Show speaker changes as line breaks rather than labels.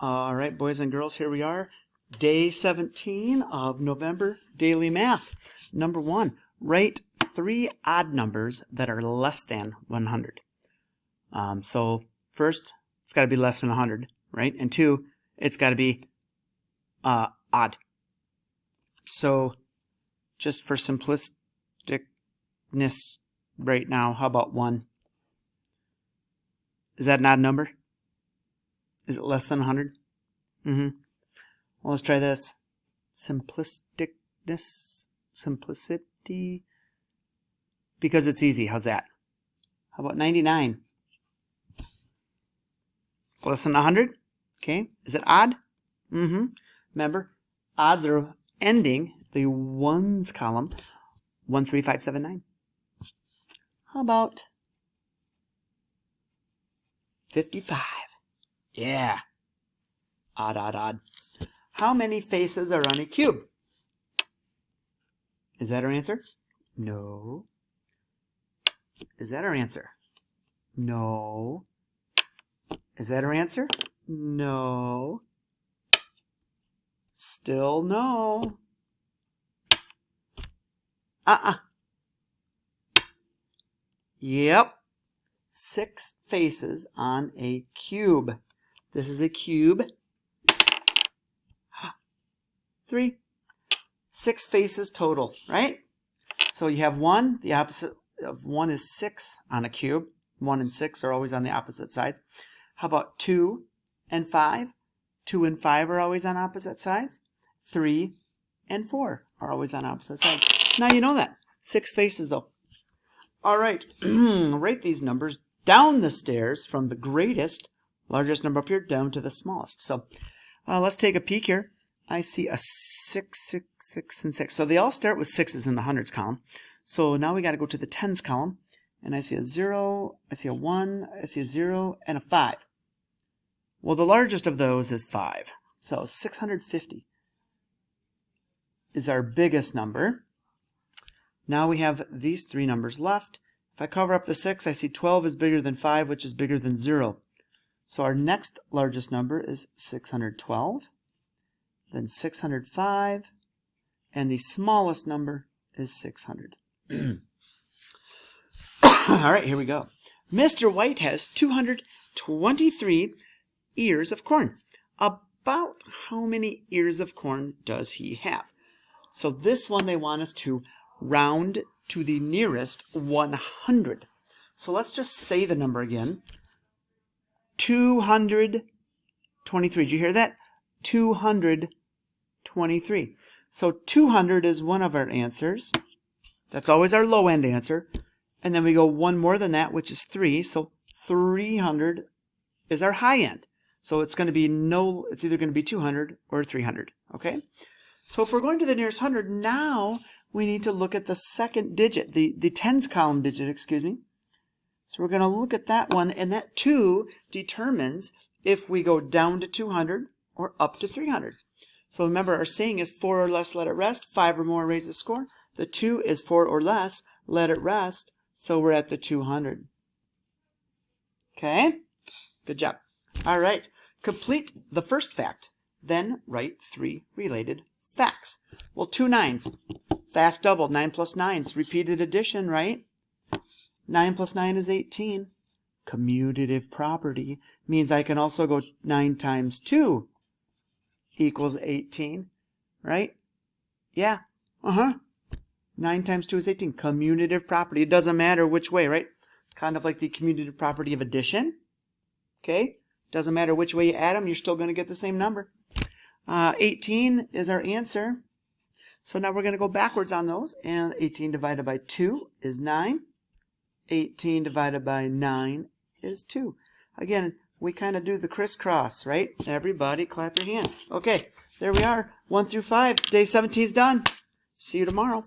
All right, boys and girls, here we are. Day 17 of November Daily Math. Number 1, write 3 odd numbers that are less than 100. So first, it's got to be less than 100, right? And 2, it's got to be odd. So just for simplisticness right now, how about 1? Is that an odd number? Is it less than 100? Well, let's try this. Simplicity. Because it's easy. How's that? How about 99? Less than 100? Okay. Is it odd? Remember, odds are ending the ones column. 1, 3, 5, 7, 9. How about 55? Yeah. Odd, odd, odd. How many faces are on a cube? Is that our answer? No. Is that our answer? No. Is that our answer? No. Still no. Yep. 6 faces on a cube. This is a cube. 3. 6 faces total, right? So you have 1. The opposite of 1 is 6 on a cube. 1 and 6 are always on the opposite sides. How about 2 and 5? 2 and 5 are always on opposite sides. 3 and 4 are always on opposite sides. Now you know that. 6 faces though. All right. Write these numbers down the stairs from the greatest, largest number up here, down to the smallest. So let's take a peek here. I see a 6, 6, 6, and 6. So they all start with 6s in the hundreds column. So now we got to go to the tens column. And I see a 0, I see a 1, I see a 0, and a 5. Well, the largest of those is 5. So 650 is our biggest number. Now we have these 3 numbers left. If I cover up the 6, I see 12 is bigger than 5, which is bigger than 0. So our next largest number is 612. Then 605, and the smallest number is 600. All right, here we go. Mr. White has 223 ears of corn. About how many ears of corn does he have? So this one they want us to round to the nearest 100. So let's just say the number again. 223. Did you hear that? 223. So 200 is one of our answers. That's always our low end answer. And then we go one more than that, which is 3. So 300 is our high end. So it's going to be it's either going to be 200 or 300. Okay? So if we're going to the nearest 100, now we need to look at the second digit, the tens column digit, excuse me. So we're going to look at that one, and that 2 determines if we go down to 200 or up to 300. So remember, our saying is 4 or less, let it rest. 5 or more, raise the score. The 2 is 4 or less, let it rest. So we're at the 200. Okay? Good job. All right. Complete the first fact. Then write 3 related facts. Well, 2 9s. Fast double. 9 plus 9 is repeated addition, right? 9 plus 9 is 18. Commutative property means I can also go 9 times 2 equals 18, right? Yeah. 9 times 2 is 18. Commutative property. It doesn't matter which way, right? Kind of like the commutative property of addition. Okay? Doesn't matter which way you add them, you're still going to get the same number. 18 is our answer. So now we're going to go backwards on those. And 18 divided by 2 is 9. 18 divided by 9 is 2. Again, we kind of do the crisscross, right? Everybody clap your hands. Okay, there we are. 1 through 5. Day 17 is done. See you tomorrow.